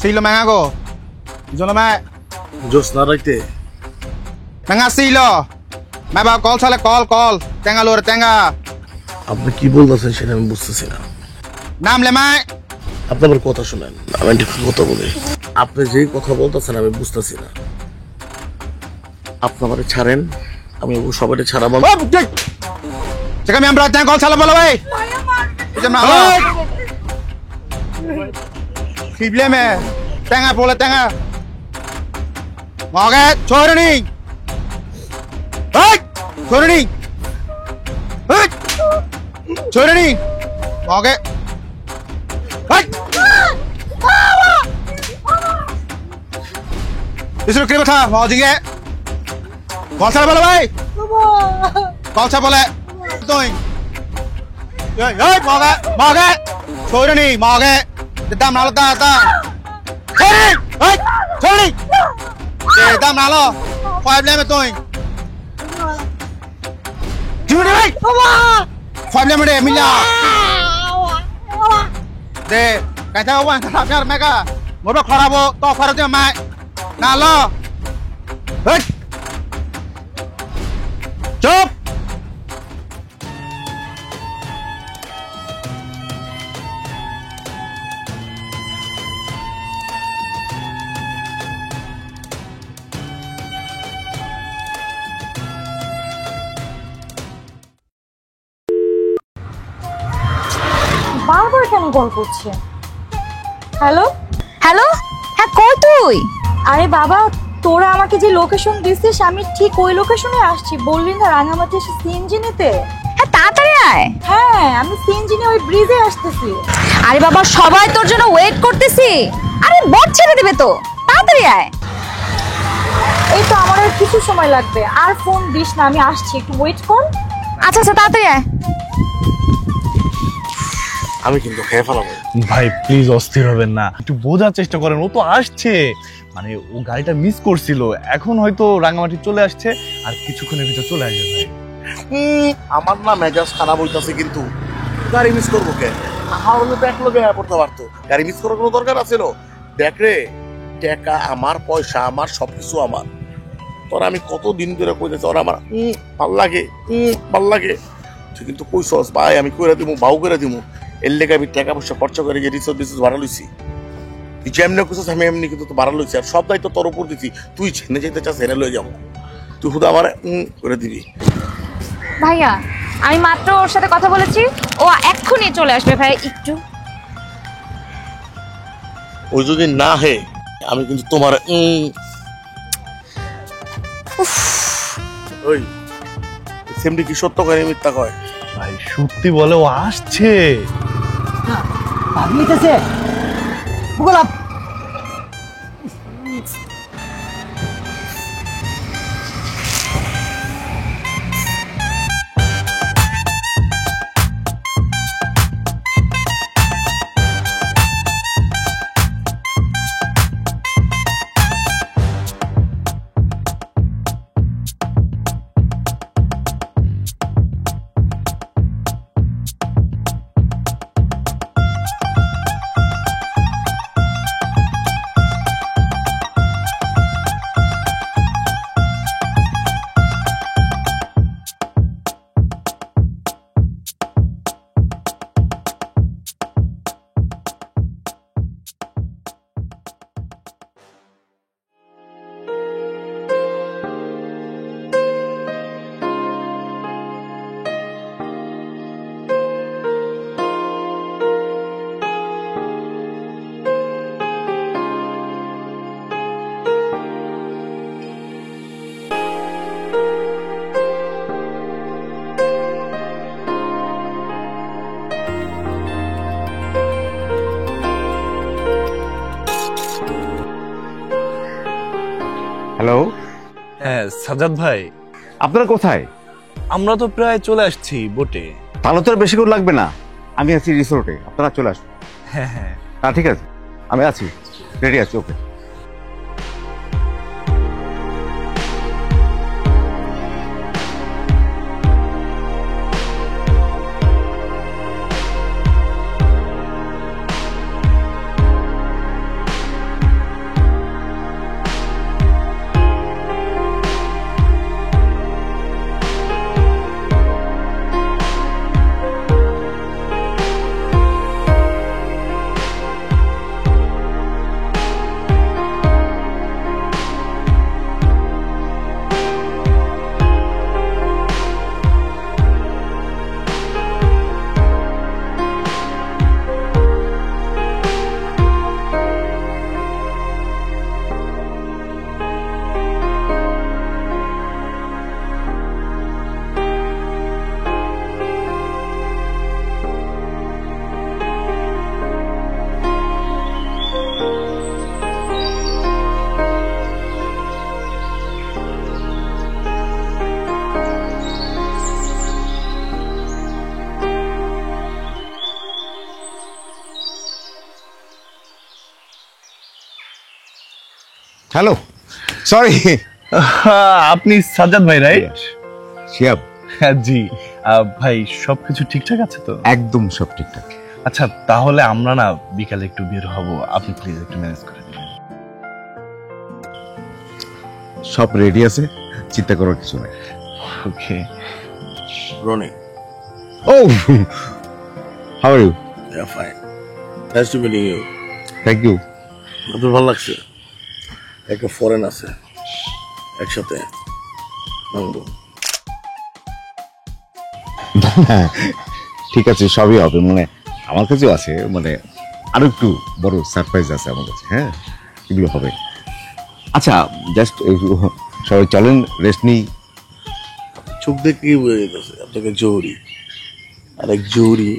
Silo mangago. Jolo ma. Josna রাইতে Manga silo. Ma ba call chale call. Tenga lor tenga. আপনি কি বলতেছেন সেটা আমি বুঝতেছি না। Nam le mai. আপনি আমার কথা শুনেন, আমি একটু কথা বলি। আপনি যেই কথা বলতেছেন আমি বুঝতেছি না। আপনি আমারে ছাড়েন, আমি সবাইকে ছাড়াবো। Cakap yang berat call chale bola wei. Macam mana? Kibli me. Tenga bola tenga. Mau ke? छोड़ नहीं. छोड़ नहीं. छोड़ नहीं. Mau ke? Disuruh kirim था mau jinge. Call chale bola wei. Call chale bola. Tôi. Mau ke? छोड़ नहीं. Mau ke? Dedam nalo ta. छोड़ नहीं. Dedam nalo. Problem में tôi. Cuma deh. Problem में deh Emilia. Deh, kata orang kerapnya mereka. Mau khara bo, to khara tu mai. Nalo. Cup. বারবার কেন call করছে? Hello hello, হ্যাঁ কই তুই? আরে বাবা, তোরা আমাকে যে লোকেশন দিছিস আমি ঠিক ওই লোকেশনে আসছি। বললি না রাঙামাটি এসে সিএনজি নিতে। হ্যাঁ তাড়াতাড়ি আয়। হ্যাঁ, আমি সিএনজি নিয়ে ওই ব্রিজে আসতেছি। আরে বাবা, সবাই তোর জন্য ওয়েট করতেছি। আরে বট ছেড়ে দিবে তো, তাড়াতাড়ি আয়। এই তো আমার আর কিছু সময় লাগবে। আর ফোন দিস না, আমি আসছি, একটু ওয়েট কর। আচ্ছা তাড়াতাড়ি আয়। আমি কিন্তু খেয়ে ফেলাবো। ভাই প্লিজ অস্থির হবেন না, একটু বোঝার চেষ্টা করেন। ও তো আসছে, মানে ও গাড়িটা মিস করছিল, এখন হয়তো রাঙামাটি চলে আসছে, আর কিছুক্ষণের ভিতর চলে আসবে। ভাই আমার না মেজাজ খারাপ হইতাছে, কিন্তু গাড়ি মিস করবো কে? আমার হলে তো এক লোকে পড়তে পারতো। গাড়ি মিস করার কোনো দরকার আছিল? দেখ রে, টাকা আমার, পয়সা আমার, সবকিছু আমার। তোরা আমি কতদিন ধরে কইতেছি ওরা আমার ভাল লাগে। তুই কিন্তু কইছস ভাই আমি কইরা দিমু, বাউ করে দিমু। এর লেগে আমি টাকা পয়সা খরচা করে যে রিসোর্স ভাড়া লইছি। তুই যেমনি কইছস আমি এমনি কিন্তু তো ভাড়া লইছি, আর সব দায়িত্ব তোর উপর দিছি। তুই ছেনে যেতে চাস হেরে লয়ে যাবো, তুই শুধু আমার করে দিবি। ভাইয়া, আমি মাত্র ওর সাথে কথা বলেছি, ও এক্ষুনি চলে আসবে। ভাই একটু ওই যদি না হে, আমি কিন্তু তোমার ওই সেমনি কি সত্য করে মিথ্যা কয়? ভাই সত্যি বলে, ও আসছে। হ্যালো, হ্যাঁ সাজ্জাদ ভাই, আপনারা কোথায়? আমরা তো প্রায় চলে আসছি বোটে। তাহলে তো আর বেশি করে লাগবে না, আমি আছি রিসোর্টে, আপনারা চলে আসুন। হ্যাঁ হ্যাঁ ঠিক আছে, আমি আছি, রেডি আছি। ওকে। Hello, sorry. আপনি সাজ্জাদ ভাই রাইট? শিয়াব, হ্যাঁ জি। ভাই সবকিছু ঠিকঠাক আছে তো? একদম সব ঠিকঠাক। আচ্ছা তাহলে আমরা না বিকালে একটু বের হব, আপনি প্লিজ একটু ম্যানেজ করে দিবেন। সব রেডি আছে, চিন্তা করার কিছু নেই। ওকে। রনি, ও, how are you? yeah, fine. Nice to meet you. Thank you. আপনার ভালো লাগছে? একটা ফরেন আছে, একসাথে ভাঙবো। ঠিক আছে, সবই হবে। মানে আমার কাছেও আছে, মানে আরো একটু বড় সারপ্রাইজ আছে আমার কাছে। হ্যাঁ, এগুলো হবে। আচ্ছা, জাস্ট সবাই চলেন, রেস্ট নিই। চোখ দেখে কি বোঝা যেতেছে আপনাকে? জহুরি, আরেক জহুরি,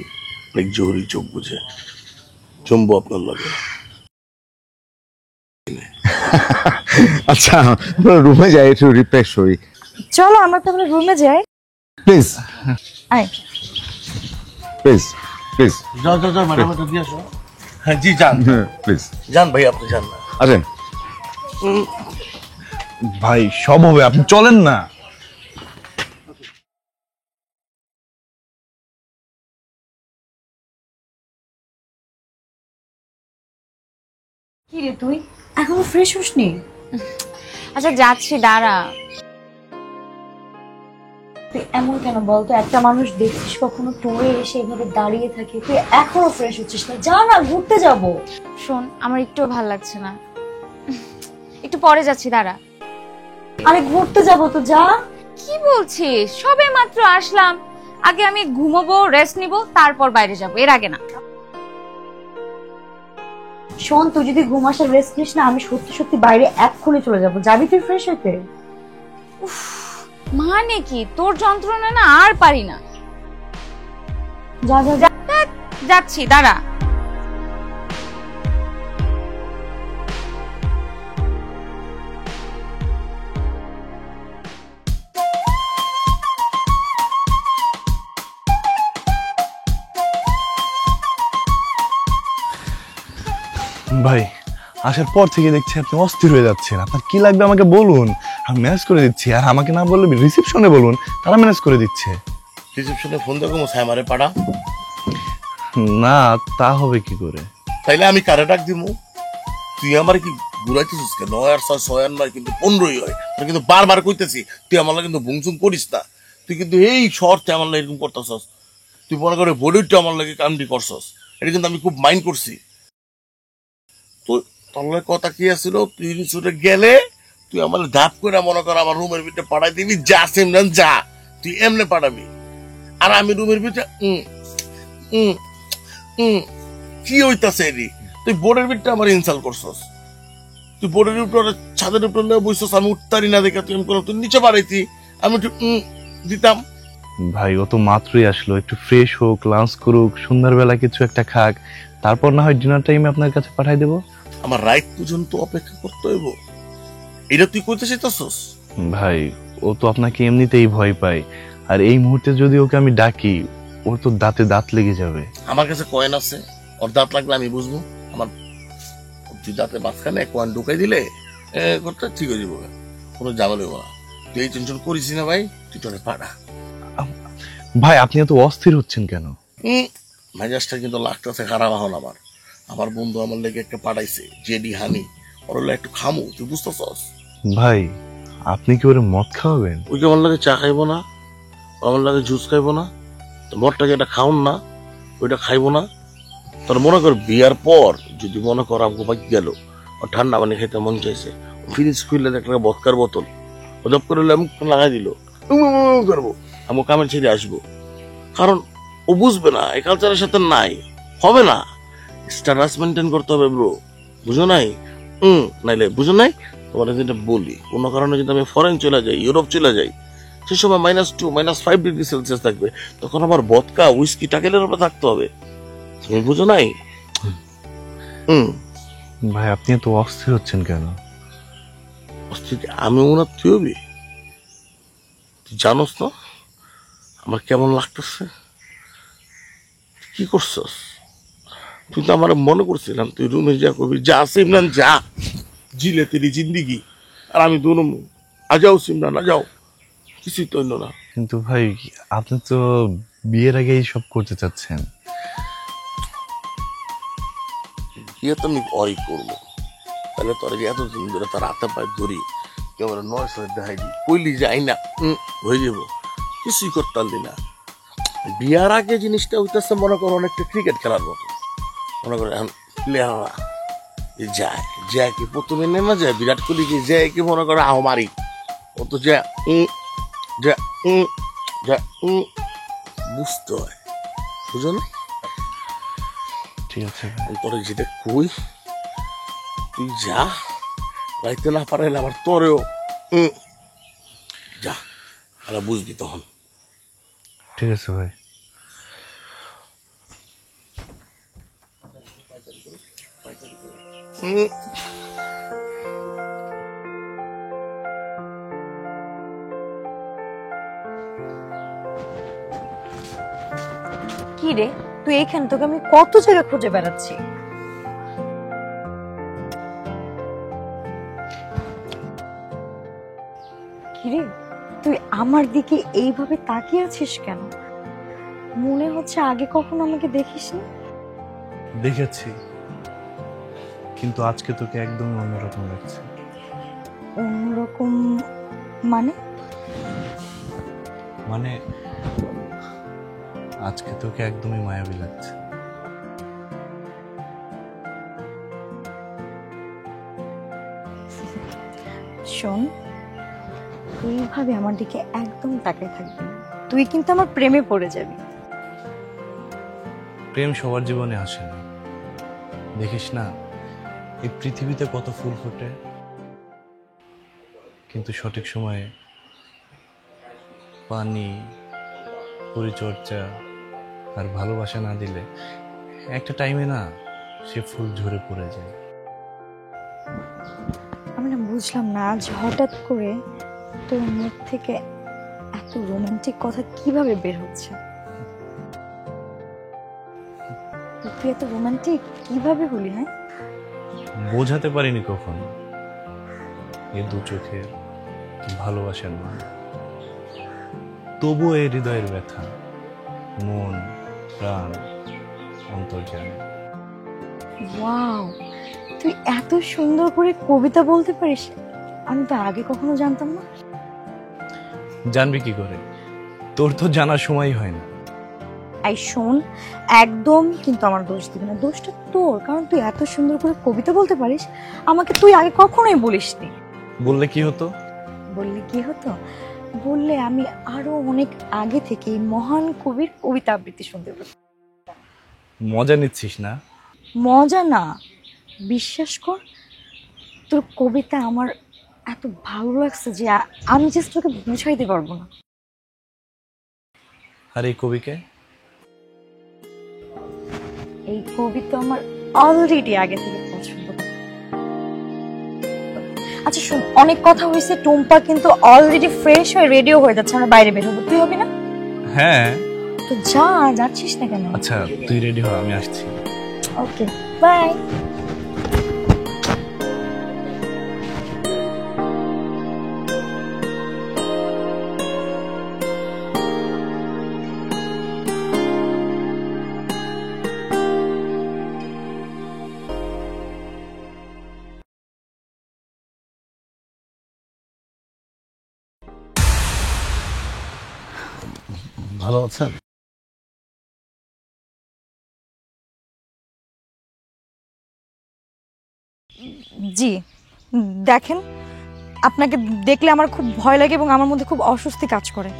আরেক জহুরি চোখ বুঝে জম্বু আপনার লাগে। আচ্ছা, রুমে যাই, একটু রিফ্রেশ হই। চলো আমরা তাহলে রুমে যাই। প্লিজ আয়। প্লিজ প্লিজ যাও যাও যাও, ম্যাডাম এটা দিয়ে আসো। হ্যাঁ জি, যান প্লিজ যান ভাই, আপনি যান না। আসেন। ভাই সব হবে, আপনি চলেন না। কি রে তুই এখনো ফ্রেশ হসনি? আচ্ছা যাচ্ছি, দাঁড়া। তুই এমন কেন বলতো? একটা মানুষ দেখছিস কখনো টুরে এসে এভাবে দাঁড়িয়ে থাকে, তুই এখনো ফ্রেশ হচ্ছিস না? যা না, ঘুরতে যাব। শোন, আমার একটুও ভালো লাগছে না, একটু পরে যাচ্ছি, দাঁড়া। আরে ঘুরতে যাব তো, যা। কি বলছিস? সবে মাত্র আসলাম, আগে আমি ঘুমাবো, রেস্ট নিব, তারপর বাইরে যাব, এর আগে না। শোন, তুই যদি ঘুমাস আর রেস্ট নিস না, আমি সত্যি সত্যি বাইরে এক্ষুনি চলে যাব। যাবি তুই ফ্রেশ হইতে? মানে কি, তোর যন্ত্রণা না আর পারি না। যা যা যা। যাচ্ছি, দাঁড়া। ভাই আসার পর থেকে দেখছি আপনি অস্থির হয়ে যাচ্ছেন। আপনার কি লাগবে আমাকে বলুন, আমি ম্যানেজ করে দিচ্ছি। আর আমাকে না বললে রিসেপশনে বলুন, তারা ম্যানেজ করে দিচ্ছে। রিসেপশনে ফোন দেখো সাইমারে পাড়া। না, তা হবে কি করে? তাইলে আমি কারে ডাক দিমু? তুই আমার কি ঘুরাইতেছিস কেন? 9 আর 6 6 আর 9 কিন্তু 15ই হয়। আমি কিন্তু বারবার কইতেছি তুই আমার কিন্তু বুংসুম করিস না। তুই কিন্তু এই শর্টে আমার লাগে এরকম করতেছস। তুই মনে করে বডিটা আমার লাগে কামড়ি করছস। এটা কিন্তু আমি খুব মাইন্ড করছি। তো তোর কথা কি আছিল? তুই রিসোর্টে গেলে তুই আমার ধাপ করে মনে কর আমার রুমের ভিতরে পাঠাই দিবি, যা সিমরান যা, তুই এমনে পাঠাবি। আর আমি রুমের ভিতরে কি হইতাছে এরি? তুই বোর্ডের ভিতরে আমার ইনসাল্ট করছস। তুই বোর্ডের উপরে ছাদের উপরে বসছস, আমি উঠতারি না দেখা তুই তুই নিচে পারাইতি, আমি একটু দিতাম। ভাই ও তো মাত্রই আসলো, একটু ফ্রেশ হোক, লাঞ্চ করুক, সন্ধ্যাবেলা কিছু একটা খাক, তারপর না হয় ডিনার টাইমে আপনার কাছে পাঠাই দেবো। আমার রাইট পর্যন্ত অপেক্ষা করতে হইব? এটা তুই কইতে চাইতেছস? ভাই ও তো আপনাকে এমনিতেই ভয় পায়, আর এই মুহূর্তে যদি ওকে আমি ডাকি, ওর তো দাঁতে দাঁত লেগে যাবে। আমার কাছে কয়েন আছে, ওর দাঁত লাগলে আমি বুঝবো। আমার তুই দাঁতে মাঝখানে কয়েন ঢুকাই দিলে করতে ঠিক হয়ে যাবো, কোনো ঝামেলা হইব না। তুই এই টেনশন করিস না ভাই, তুই তোরে পাড়া। ভাই আপনি এত অস্থির হচ্ছেন কেন? মেজাজটা কিন্তু লাগতেছে খারাপ হন আমার। আমার বন্ধু আমার লেগে একটা পাঠাইছে, জেডি হানি, ওর হলো একটু খামু, তুই বুঝতেছস? ভাই আপনি কি ওরে মদ খাওয়াবেন? ওই আমার লাগে চা খাইবো না, আমার লাগে জুস খাইবো না, মদটাকে এটা খাওন না, ওইটা খাইবো না। তোর মনে কর বিয়ার পর যদি মনে কর আমাকে বাইক গেল, ওর ঠান্ডা পানি খাইতে মন চাইছে, ফ্রিজ খুললে দেখলে বদকার বোতল, ও জব করে আমি লাগাই দিল করবো, আমি কামের ছেড়ে আসবো। কারণ ও বুঝবে না, এই কালচারের সাথে নাই, হবে না। স্ট্যাটাস মেনটেন করতে হবে ব্রো, বুঝো নাই? নাইলে বুঝো নাই? তোমার যেটা বলি, কোনো কারণে যদি আমি ফরেন চলে যাই, ইউরোপ চলে যাই, সে সময় -2 -5 ডিগ্রি সেলসিয়াস থাকবে, তখন আমার বদকা উইস্কি টাকেলের উপরে থাকতে হবে, তুমি বুঝো নাই? ভাই আপনি এত অস্থির হচ্ছেন কেন? আমি মনে তুই হবি? তুই জানোস না আমার কেমন লাগতেছে? কি করছস তুই? তো আমার মনে করছিলাম তুই রুমে যা করবি, যা সিমরান যা জিলে তেরি জিন্দিগি, আর আমি দুনুম। আজাও সিমরান আজাও, কিছুই তো না। কিন্তু ভাই আপনি তো বিয়ের আগে সব করতে চাচ্ছেন। বিয়ে তো আমি পরই করবো, তাহলে তোর এতদিন ধরে তার হাতে পায়ে ধরি কেমন 900 দেখাই দি, কইলি যাই না হয়ে যাবো, কিছুই করতে পারলি না। বিয়ার আগে জিনিসটা হইতেছে মনে করো অনেকটা ক্রিকেট খেলার মতো। মনে করো এখন প্লেয়াররা যায় যায় কি প্রথমে নেমে যায়, বিরাট কোহলি কি যায় কি মনে করো আহ মারি, ও তো যায় বুঝতে হয়, বুঝো না? ঠিক আছে ভাই। আমি তোরে যেটা কই তুই যা, রাইতে না পারেন আবার তোরেও যা, আর বুঝবি তখন। ঠিক আছে ভাই। কি রে তুই এইখানে? তোকে আমি কত জায়গা খুঁজে বেড়াচ্ছি। কিরে তুই আমার দিকে এইভাবে তাকিয়ে আছিস কেন? মনে হচ্ছে আগে কখনো আমাকে দেখিসনি। দেখেছি, কিন্তু আজকে তোকে একদমই অন্যরকম লাগছে। অন্যরকম মানে? মানে আজকে তোকে একদমই মায়াবী লাগছে। শোন, এইভাবে আমার দিকে একদম তাকিয়ে থাকবি না, তুই কিন্তু আমার প্রেমে পড়ে যাবি। প্রেম সবার জীবনে আসে না, দেখিস না এই পৃথিবীতে কত ফুল ফোটে, কিন্তু সঠিক সময়ে পানি, পরিচর্যা আর ভালোবাসা না দিলে একটা টাইমে না সে ফুল ঝরে পড়ে যায়। আমি না বুঝলাম না আজ হঠাৎ করে তোর মুখ থেকে এত রোমান্টিক কথা কিভাবে বের হচ্ছে। তুই এত রোমান্টিক কিভাবে হলি? হ্যাঁ, বোঝাতে পারিনি কখন এই দু চোখের ভালোবাসার মান, তবুও এই হৃদয়ের ব্যথা মন প্রাণ অন্তর জানে। ওয়াও, তুই এত সুন্দর করে কবিতা বলতে পারিস, আমি তো আগে কখনো জানতাম না। জানবি কি করে, তোর তো জানার সময় হয় না। এই শোন, একদম কিন্তু আমার দোষ দিবি না, দোষটা তোর, কারণ তুই এত সুন্দর করে কবিতা বলতে পারিস, আমাকে তুই আগে কখনোই বলিসনি। বললে কি হতো? বললে কি হতো? বললে আমি আরো অনেক আগে থেকে এই মহান কবির কবিতা আবৃত্তি শুনতে পারতাম। মজা নিচ্ছিস না? মজা না, বিশ্বাস কর, তোর কবিতা আমার এত ভালো লাগছে যে আমি জাস্ট তোকে বুঝাইতে পারবো না। আর এই কবিকে? এই কবিতা আমার অলরেডি আগে থেকে পছন্দ। আচ্ছা শোন, অনেক কথা হয়েছে, টুম্পা কিন্তু অলরেডি ফ্রেশ হয়ে রেডিও হয়ে যাচ্ছে, আমরা বাইরে বের হবো, তুই হবি না? হ্যাঁ। তো যা, যাচ্ছিস না কেন? আচ্ছা তুই রেডি হ, আমি আসছি। ওকে, বাই। ভালো আছেন? জি, দেখেন, আপনাকে দেখলে আমার খুব ভয় লাগে এবং আমার মধ্যে খুব অস্বস্তি কাজ করে।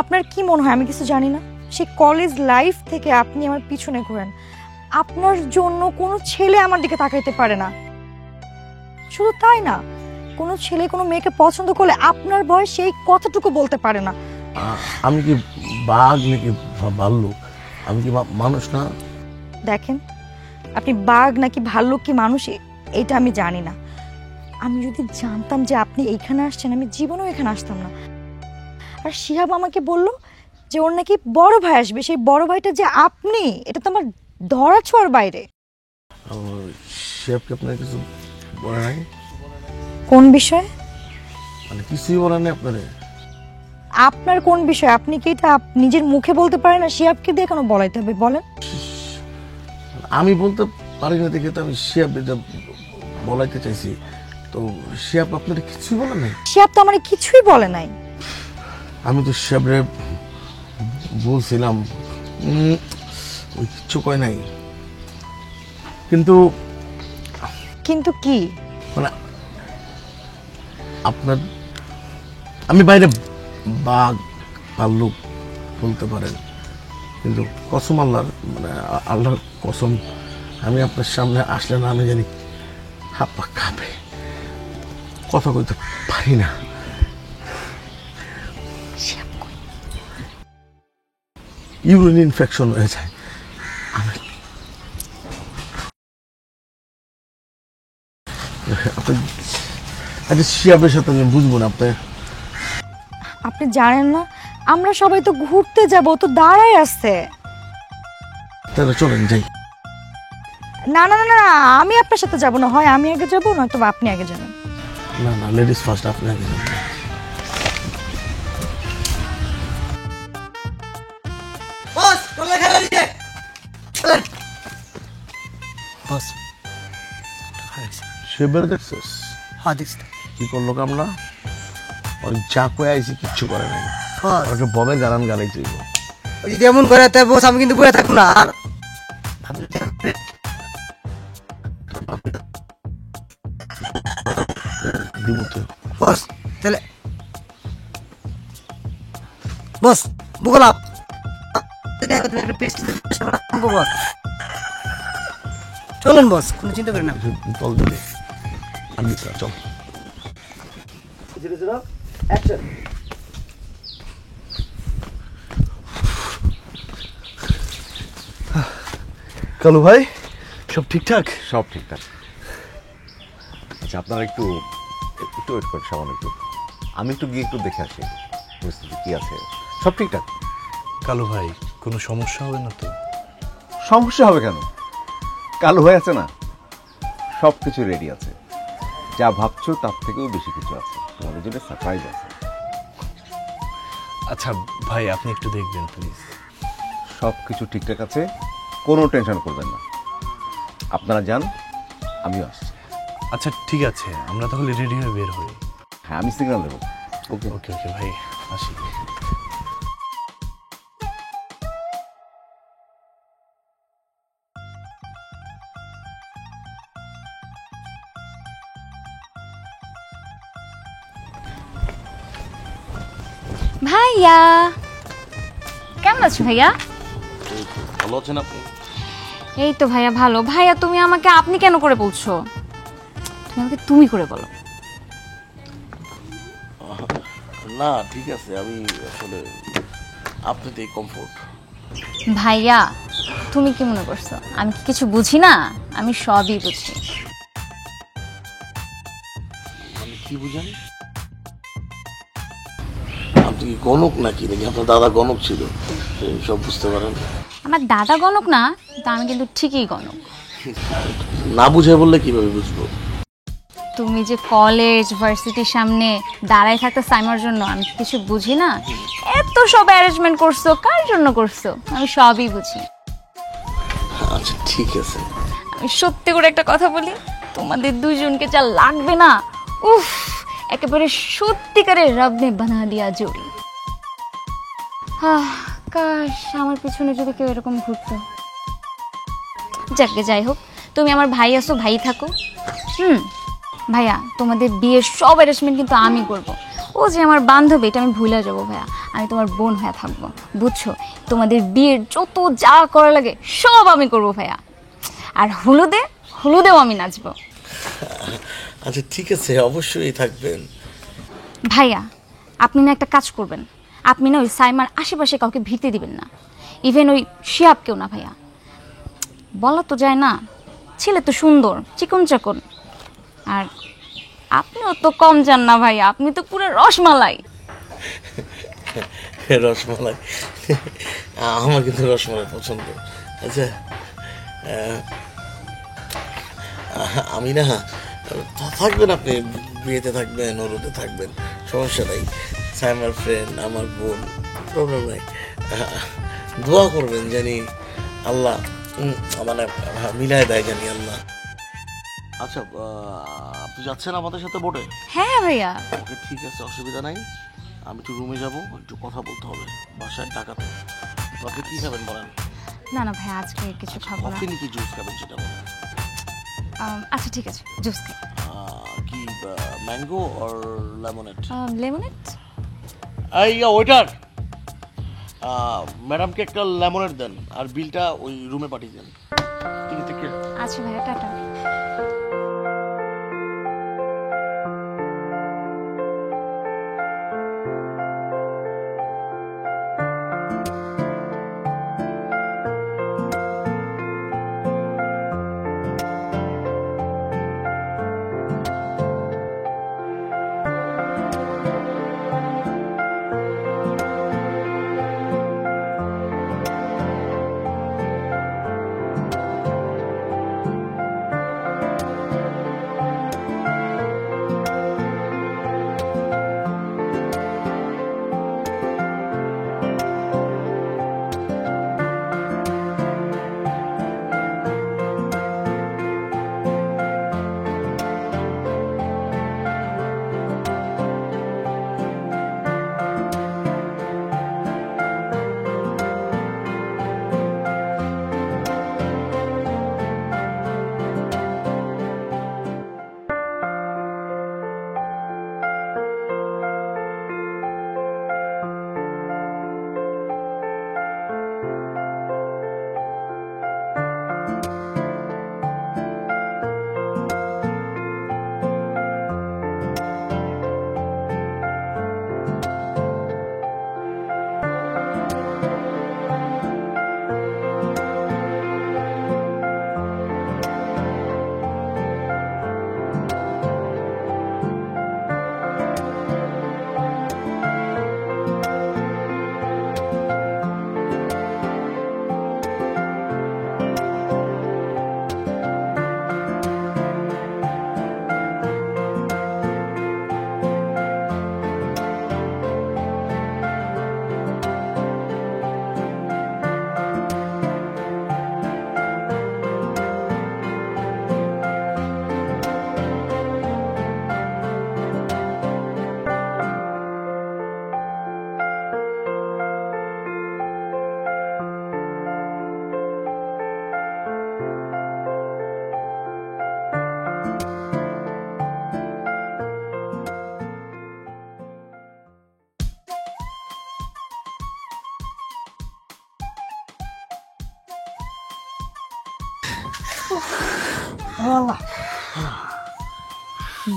আপনার কি মনে হয় আমি কিছু জানি না? সেই কলেজ লাইফ থেকে আপনি আমার পিছনে ঘোরেন, আপনার জন্য কোনো ছেলে আমার দিকে তাকাইতে পারে না। শুধু তাই না, কোনো ছেলে কোনো মেয়েকে পছন্দ করলে আপনার ভয় সেই কথাটুকু বলতে পারে না। আমি কি বাঘ নাকি ভাল্লুক? আমি কি মানুষ না? দেখেন, আপনি বাঘ নাকি ভাল্লুক কি মানুষ এটা আমি জানি না। আমি যদি জানতাম যে আপনি এইখানে আসছেন, আমি জীবনেও এখানে আসতাম না। আর শিহাব আমাকে বলল যে ওর নাকি বড় ভাই আসবে, সেই বড় ভাইটা যে আপনি, এটা তো আমার ধরা ছোঁয়ার বাইরে। শেফকে আপনার কিছু বলে নাই? কোন বিষয়? মানে কিছুই বলে নাই আপনারে? আপনার কোন বিষয়? আপনি কি এটা নিজের মুখে বলতে পারেন না, শিহাবকে দিয়ে কেন বলাইতে হবে বলেন? আমি বলতে পারি না দেখে তো আমি শিয়াব এটা বলাইতে চাইছি। তো শিয়াব আপনারে কিছুই বলে নাই? শিহাব তো আমার কিছুই বলে নাই। আমি তো শিয়াবরে বলছিলাম, ওই কিচ্ছু কয় নাই। কিন্তু কিন্তু কি? মানে আপনার, আমি বাইরে বাঘ ভাল্লুক বলতে পারেন, কিন্তু কসম আল্লাহর, মানে আল্লাহর কসম, আমি আপনার সামনে আসলে না আমি জানি হাত পা কাঁপে, কথা কইতে পারি না। ইউরিন ইনফেকশন হয়ে যায়। আমি আচ্ছা শিয়াবের সাথে আমি বুঝবো না আপনি। আপনি জানেন না আমরা সবাই তো ঘুরতে যাব, তো দাঁড়ায় আসছে। তাহলে চলেন যাই। না না না না, আমি আপনার সাথে যাব না, হয় আমি আগে যাব নয়তো আপনি আগে যাবেন। না না, লেডিস ফার্স্ট, আপনি আগে যান। শিবের দেখছিস? হ্যাঁ দেখছি। কি করলো কামলা? ওর যা কয়ে আইছি কিচ্ছু করে নাই, ওকে ববে গান গাইছে। ওই যদি এমন করে তাই বস আমি কিন্তু বয়ে থাকবো না। আর দিব তো। বস তাহলে বস বুকলাপ চলুন বস, কোনো চিন্তা করেন না। চল দিলে আমি চল। কালু ভাই, সব ঠিকঠাক? সব ঠিকঠাক। আচ্ছা আপনারা একটু একটু ওয়েট করেন, সামান্য একটু। আমি একটু গিয়ে একটু দেখে আসি পরিস্থিতি কি আছে। সব ঠিকঠাক। কালু ভাই, কোনো সমস্যা হবে না তো? সমস্যা হবে কেন? কালু ভাই আছে না, সব কিছু রেডি আছে। যা ভাবছো তার থেকেও বেশি কিছু আছে, তোমাদের জন্য সারপ্রাইজ আছে। আচ্ছা ভাই, আপনি একটু দেখবেন প্লিজ। সব কিছু ঠিকঠাক আছে, কোনো টেনশন করবেন না। আপনারা যান, আমিও আসছি। আচ্ছা ঠিক আছে, আমরা তাহলে রেডি হয়ে বের হই। হ্যাঁ, আমি সিগন্যাল দেবো। ওকে ওকে ওকে ভাই, আসি। ভাইয়া কেমন আছো ভাইয়া? ভালো আছেন আপনি? এই তো ভাইয়া ভালো। ভাইয়া তুমি আমাকে আপনি কেন করে বলছো? তুমি আমাকে তুমি করে বলো। না ঠিক আছে, আমি আসলে আপনাদের কমফোর্ট। ভাইয়া তুমি কি মনে করছো আমি কি কিছু বুঝি না? আমি সবই বুঝি। মানে কি বুঝেন? আপনি কি গণক নাকি? নাকি আপনার দাদা গণক ছিল, সব বুঝতে পারেন? আমার দাদা গণক না, তা আমি কিন্তু ঠিকই গণক। না বুঝে বললে কিভাবে বুঝবো? তুমি যে কলেজ ভার্সিটির সামনে দাঁড়ায় থাকতে সাইমার জন্য, আমি কিছু বুঝি না? এত সব অ্যারেঞ্জমেন্ট করছো, কার জন্য করছো? আমি সবই বুঝি। আচ্ছা ঠিক আছে। আমি সত্যি করে একটা কথা বলি, তোমাদের দুইজনকে যা লাগবে না, উফ, একেবারে সত্যিকারের রব নে বানা দিয়া জোড়ি। কাশ আমার পিছনে যদি কেউ এরকম ঘুরতো। যাকে যাই হোক, তুমি আমার ভাই আছো, ভাই থাকো। ভাইয়া তোমাদের বিয়ের সব অ্যারেঞ্জমেন্ট কিন্তু আমি করব। ও যে আমার বান্ধবী, এটা আমি ভুলে যাবো ভাইয়া। আমি তোমার বোন হয়ে থাকবো, বুঝছো? তোমাদের বিয়ের যত যা করা লাগে সব আমি করবো ভাইয়া। আর হলুদেও আমি নাচবো। আচ্ছা ঠিক আছে, অবশ্যই থাকবেন। ভাইয়া আপনি না একটা কাজ করবেন, আপনি না ওই সাইমার আশেপাশে কাউকে ভিড়তে দিবেন না, ইভেন ওই শিয়াবকেও না ভাইয়া। বলা তো যায় না, ছেলে তো সুন্দর, চিকন চাকন, আর আপনিও তো কম যান না ভাইয়া, আপনি তো পুরো রসমালাই। রসমালাই? আমার কিন্তু রসমালাই পছন্দ। আচ্ছা আমি না থাকবেন আপনি, বিয়েতে থাকবেন, ওরতে থাকবেন, সমস্যা নাই। আমার ফ্রেন্ড, আমার বোন, প্রবলেম নাই। দোয়া করবেন জানি আল্লাহ মানে মিলাই দেয় জানি আল্লাহ। আচ্ছা আপনি যাচ্ছেন আমাদের সাথে বোটে? হ্যাঁ ভাইয়া। ওকে ঠিক আছে, অসুবিধা নাই। আমি একটু রুমে যাব, একটু কথা বলতে হবে বাসায় টাকাতে। আপনি কি খাবেন বলেন? না না ভাইয়া, আজকে কিছু খাবো না। কফি নাকি জুস খাবেন সেটা বলেন। আচ্ছা ঠিক আছে, জুস খাই। কি ম্যাঙ্গো অর লেমনেড? লেমনেড। এই ওয়েটার, ম্যাডামকে একটা লেমনেড দেন আর বিলটা ওই রুমে পাঠিয়ে দেন। ঠিক আছে। আচ্ছা ভাইয়া, টাটা।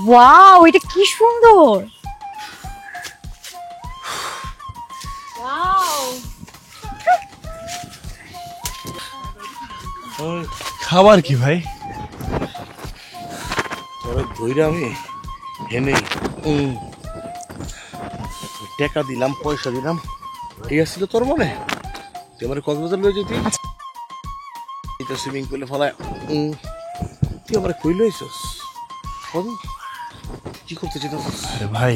ওয়াও, এটা কি সুন্দর। খাবার কি ভাই? তোরা ধৈরে আমি হেনে টাকা দিলাম, পয়সা দিলাম, ঠিক আছে তোর মনে? তুই আমার কক্সবাজার লয়ে যেতি, এটা সুইমিং পুলে ফলায় তুই আমার কই লইছস? কি করতে চাইছিস? আরে ভাই,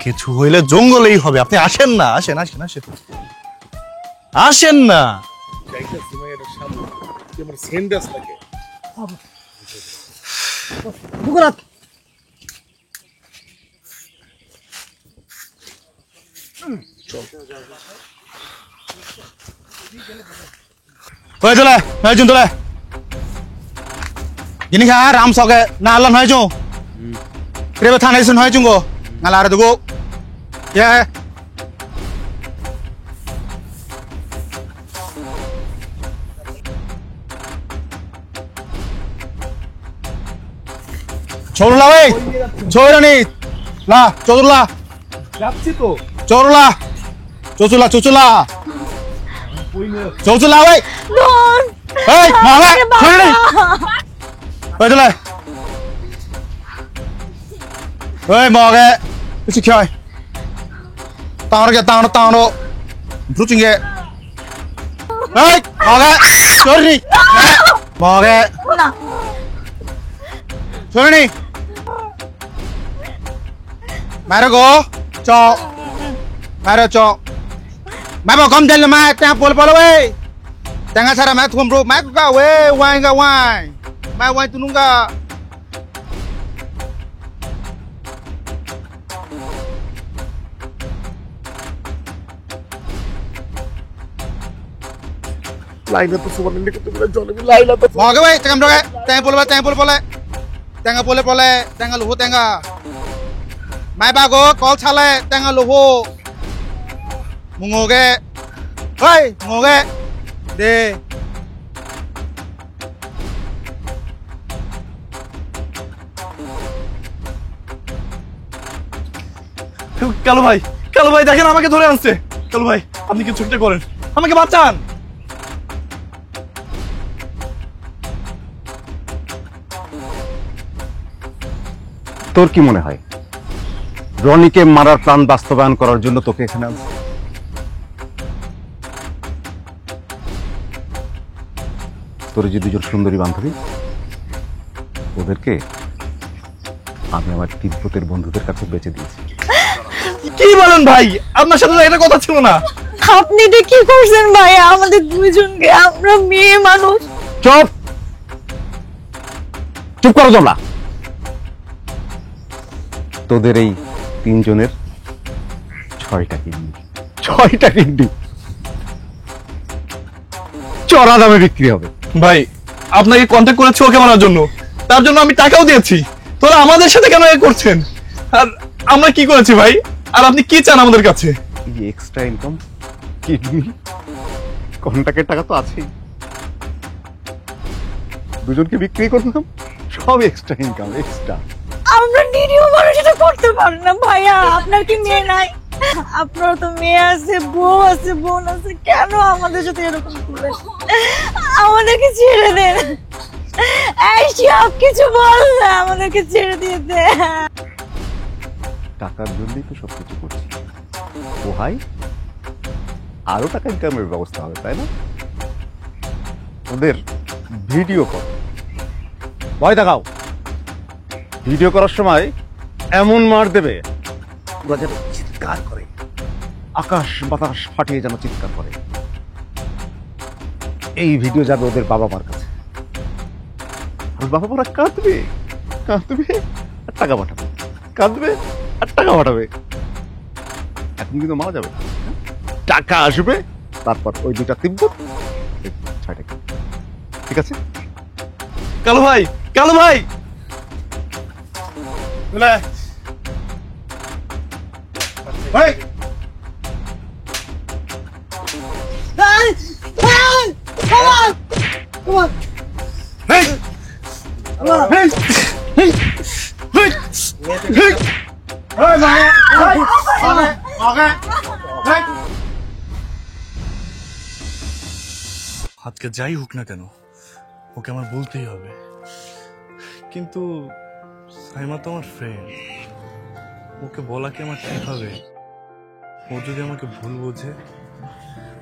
কিছু হইলে জঙ্গলেই হবে। আপনি আসেন না, আসেন আসেন আসেন আসেন না। যাইতাছি মাইয়াটার সামনে, তুই আমার সেন্ডাস লাগে। বুকরাত Thôi tôi lại, nói chung tôi lại. Ini kah ram soke na alam hai chung. Kira thang hai sun hai chung go. Ngalar tu go. Ya. छोड़ ला भाई, छोड़ नहीं, ला, चोर ला, যাচ্ছি তো। चोर ला, चोचुला, चोचुला, चोचुला भाई, hey, मामा, छोड़ नहीं, भाई चला, hey मागे, इसे क्या है, तांगो, ब्रूचिंगे, hey, मागे, छोड़ नहीं, मागे, छोड़ नहीं, Mày go cho mày ra cho mày bảo con chân là mày tao bol bol ơi tao ngay sao mày thua bro mày có ơi wine ga wine mày wine tu nunca লাইলা তো সুবহান নিকে তুমি জলে লাইলা তো bỏ cái vậy tao cầm rồi tao bol tao bol tao luhu tao mày ba go call chale tao luhu ngô cái ơi ngô cái đi Kalu ভাই দেখেন আমাকে ধরে আনছে। কালু ভাই আপনি কিছু একটা করেন, আমাকে বাঁচান। তোর কি মনে হয় রনিকে মারার প্ল্যান বাস্তবায়ন করার জন্য তোকে এখানে আনছে? তোর যে দুজন সুন্দরী বান্ধবী ওদেরকে আমি আমার তিব্বতের বন্ধুদের কাছে বেচে দিয়েছি। কি বলেন ভাই, আপনার সাথে তো এটা কথা ছিল না। আপনি এটা কি করছেন ভাই? আমাদের দুইজনকে, আমরা মেয়ে মানুষ। চুপ চুপ করো তোমরা। তোদের এই তিনজনের 6টা কিডনি চড়া দামে বিক্রি হবে। ভাই আপনাকে কন্ট্যাক্ট করেছি ওকে মারার জন্য, তার জন্য আমি টাকাও দিয়েছি। তোরা আমাদের সাথে কেন এ করছেন? আর আমরা কি করেছি ভাই? আর আপনি কি চান আমাদের কাছে? এই এক্সট্রা ইনকাম, কিডনি, কন্ট্যাক্টের টাকা তো আছেই, দুজনকে বিক্রি করলাম, সব এক্সট্রা ইনকাম এক্সট্রা। আমরা নিরীহ মানুষ এটা করতে পারি না ভাইয়া। আপনার কি মেয়ে নাই? আপনার তো মেয়ে আছে, বউ আছে, বোন আছে, কেন আমাদের সাথে এরকম করলেন? আমাদেরকে ছেড়ে দেন। এই সব কিছু বল না, আমাদেরকে ছেড়ে দিয়ে দে। টাকার জন্যই তো সবকিছু করছি। ও হাই, আরো টাকা ইনকামের ব্যবস্থা হবে, তাই না? ওদের ভিডিও কর, ভয় দেখাও। ভিডিও করার সময় এমন মার দেবে ওরা যেন চিৎকার করে, আকাশ বাতাস ফাটিয়ে যেন চিৎকার করে। এই ভিডিও যাবে ওদের বাবা মার কাছে, আর বাবা মারা কাঁদবে আর টাকা পাঠাবে, কাঁদবে আর টাকা পাঠাবে। এখন কিন্তু মারা যাবে না, টাকা আসবে, তারপর ওই 2টা তিব্বত, 6টা কিডনি। ঠিক আছে? কালু ভাই Boleh. Hei. Hei. Hei. আজকে যাই হোক না কেন ওকে আমার বলতেই হবে। কিন্তু সাইমা তো আমার ফ্রেন্ড, ওকে বলা কি আমার ঠিক হবে? ও যদি আমাকে ভুল বোঝে?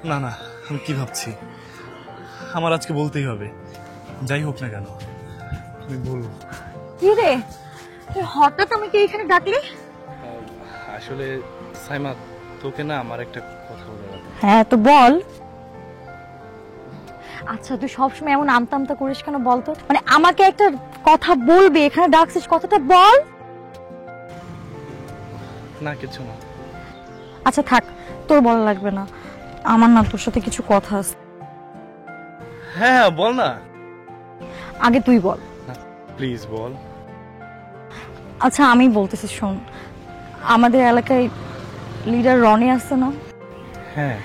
না আমি কি ভাবছি, আমার আজকে বলতেই হবে, যাই হোক না কেন আমি বলবো। কি রে, তুই হঠাৎ আমাকে এখানে ডাকলি? আসলে সাইমা তোকে না আমার একটা কথা বলার আছে। হ্যাঁ তো বল। আচ্ছা তুই সবসময় এমন আমতা করিস কেন বলতো? মানে আমাকে একটা কথা বলবি, এখানে ডাকছিস, কথাটা বল। না কিছু না। আচ্ছা থাক, তোর বলা লাগবে না, আমার না তোর সাথে কিছু কথা আছে। হ্যাঁ বল না। আগে তুই বল। প্লিজ বল। আচ্ছা আমি বলতেছি শোন, আমাদের এলাকায় লিডার রনি আছে না? হ্যাঁ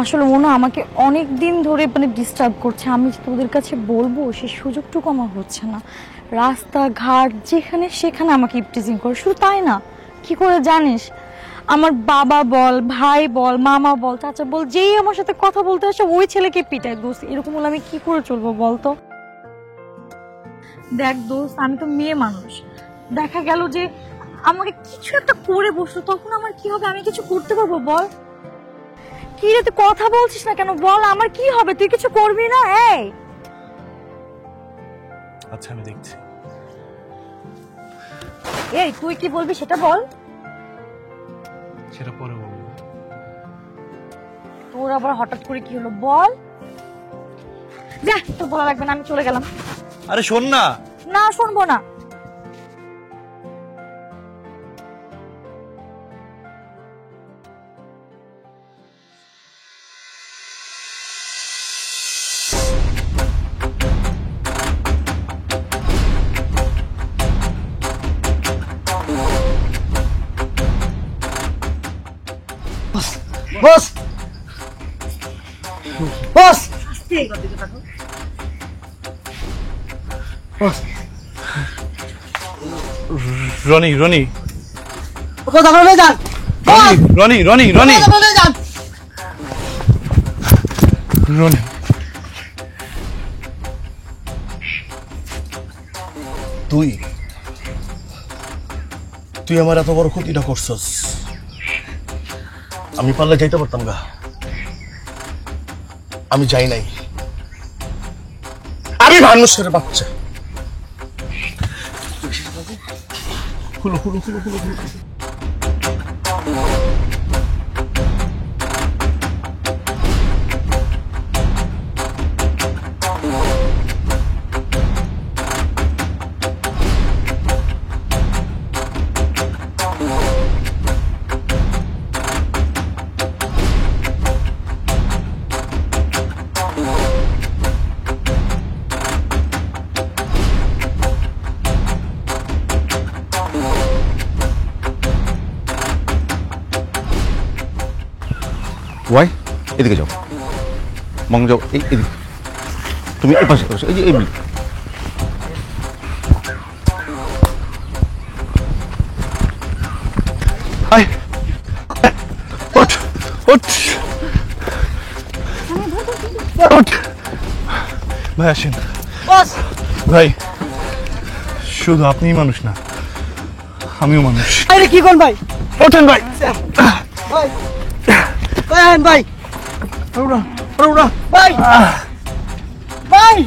আসলে ও না আমাকে অনেক দিন ধরে মানে ডিস্টার্ব করছে। আমি যে তোদের কাছে বলবো সেই সুযোগটুকু আমার হচ্ছে না। রাস্তাঘাট যেখানে সেখানে আমাকে ইপটিজিং করে। শুধু তাই না, কি করে জানিস, আমার বাবা বল, ভাই বল, মামা বল, চাচা বল, যেই আমার সাথে কথা বলতে আসে ওই ছেলেকে পিটায়। দোস্ত এরকম হলে আমি কি করে চলবো বলতো? দেখ দোস্ত, আমি তো মেয়ে মানুষ, দেখা গেল যে আমাকে কিছু একটা করে বসলো, তখন আমার কি হবে? আমি কিছু করতে পারবো বল? কি রে তুই কথা বলছিস না কেন? বল আমার কি হবে? তুই কিছু করবি না? এই আচ্ছা আমি দেখছি। এই তুই কি বলবি সেটা বল। সেটা পরে বলবো। তোর আবার হঠাৎ করে কি হলো বল? যা, তোর বলা লাগবে না, আমি চলে গেলাম। আরে শোন না। না, শুনবো না। বস বস বস রনি রনি কথা বলে যান। বস রনি রনি রনি কথা বলে যান। রনি তুই তুই আমার এত বড় ক্ষতিটা করছস, আমি পারলে যাইতে পারতাম গা, আমি যাই নাই। আমি মানুষের বাচ্চা। খুলো খুলো খুলো খুলো খুলো। ওয়াই এদিকে যাও, মং যাও, এদিকে তুমি এই পাশে বসো, এই যে এই হাই ওঠ ওঠ ওঠ। ভাই আসেন। বস ভাই শুধু আপনিই মানুষ না, আমিও মানুষ। আরে কি কোন ভাই? ওঠেন ভাই। ভাই ভাই ভাই ওরা ওরা ভাই ভাই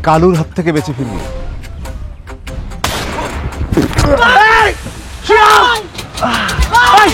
কালুর হাত থেকে বেঁচে ফিরবি। ভাই